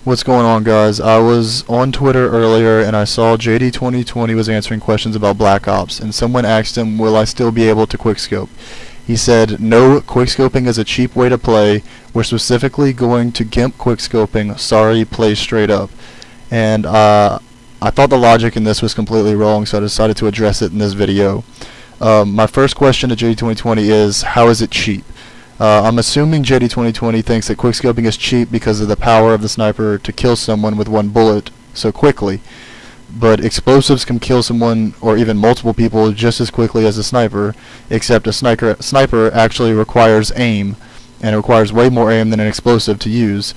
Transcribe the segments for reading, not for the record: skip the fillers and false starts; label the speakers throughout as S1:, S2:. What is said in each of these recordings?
S1: What's going on, guys? I was on Twitter earlier and I saw JD2020 was answering questions about Black Ops, and someone asked him, will I still be able to quickscope? He said, no, quickscoping is a cheap way to play. We're specifically going to GIMP quickscoping. Sorry, play straight up. And I thought the logic in this was completely wrong, so I decided to address it in this video. My first question to JD2020 is, how is it cheap? I'm assuming JD2020 thinks that quickscoping is cheap because of the power of the sniper to kill someone with one bullet so quickly. But explosives can kill someone or even multiple people just as quickly as a sniper, except a sniper actually requires aim, and it requires way more aim than an explosive to use.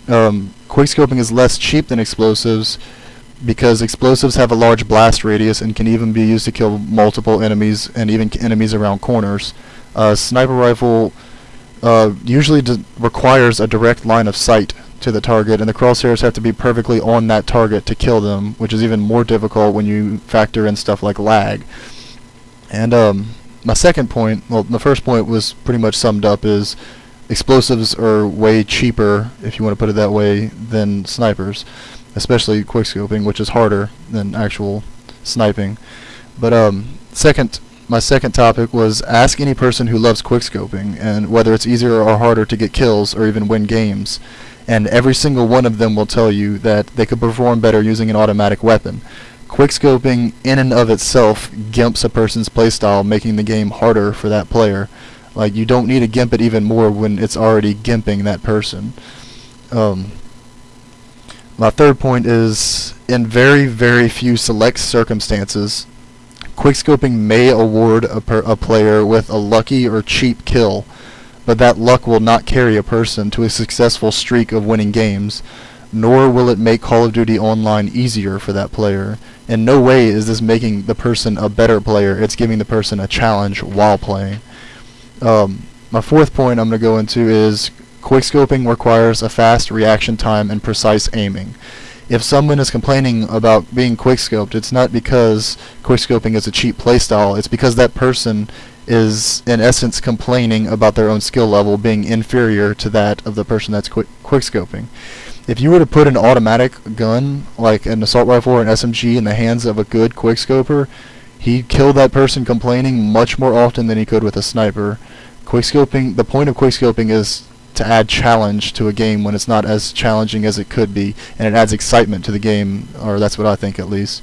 S1: Quickscoping is less cheap than explosives because explosives have a large blast radius and can even be used to kill multiple enemies and even enemies around corners. Sniper rifle usually requires a direct line of sight to the target, and the crosshairs have to be perfectly on that target to kill them, which is even more difficult when you factor in stuff like lag. And my second point, well, the first point was pretty much summed up, is explosives are way cheaper, if you want to put it that way, than snipers, especially quickscoping, which is harder than actual sniping. But my second topic was, ask any person who loves quickscoping and whether it's easier or harder to get kills or even win games, and every single one of them will tell you that they could perform better using an automatic weapon. Quickscoping in and of itself gimps a person's playstyle, making the game harder for that player. Like, you don't need to gimp it even more when it's already gimping that person. My third point is, in very, very few select circumstances, quickscoping may award a player with a lucky or cheap kill, but that luck will not carry a person to a successful streak of winning games, nor will it make Call of Duty Online easier for that player. In no way is this making the person a better player, it's giving the person a challenge while playing. My fourth point I'm going to go into is, quickscoping requires a fast reaction time and precise aiming. If someone is complaining about being quickscoped, it's not because quickscoping is a cheap playstyle, it's because that person is in essence complaining about their own skill level being inferior to that of the person that's quickscoping. If you were to put an automatic gun, like an assault rifle or an SMG, in the hands of a good quickscoper, he'd kill that person complaining much more often than he could with a sniper. Quickscoping, the point of quickscoping is to add challenge to a game when it's not as challenging as it could be, and it adds excitement to the game, or that's what I think at least.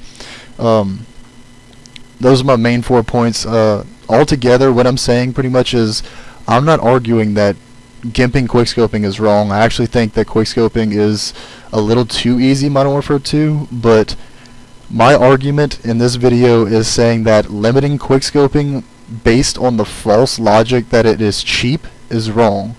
S1: Those are my main 4 points. Altogether, what I'm saying pretty much is, I'm not arguing that gimping quickscoping is wrong. I actually think that quickscoping is a little too easy, Modern Warfare 2, but my argument in this video is saying that limiting quickscoping based on the false logic that it is cheap is wrong.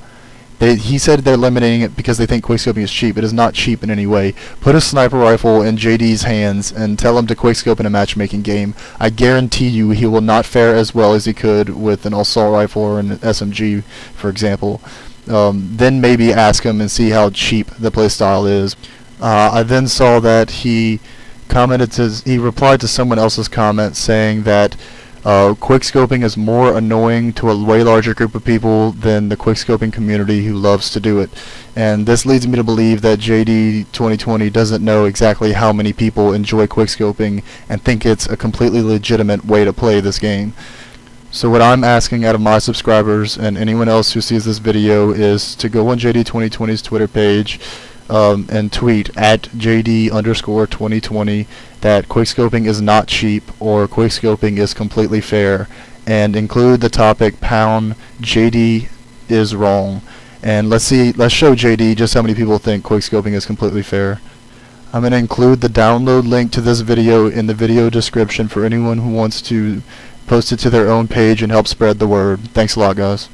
S1: He said they're limiting it because they think quickscoping is cheap. It is not cheap in any way. Put a sniper rifle in JD's hands and tell him to quickscope in a matchmaking game. I guarantee you he will not fare as well as he could with an assault rifle or an SMG, for example. Then maybe ask him and see how cheap the playstyle is. I then saw that he replied to someone else's comment saying that quickscoping is more annoying to a way larger group of people than the quickscoping community who loves to do it. And this leads me to believe that JD2020 doesn't know exactly how many people enjoy quickscoping and think it's a completely legitimate way to play this game. So what I'm asking out of my subscribers and anyone else who sees this video is to go on JD2020's Twitter page and tweet at JD_2020 that quickscoping is not cheap or quickscoping is completely fair, and include the topic pound JD is wrong, and let's show JD just how many people think quickscoping is completely fair. I'm going to include the download link to this video in the video description for anyone who wants to post it to their own page and help spread the word. Thanks a lot, guys.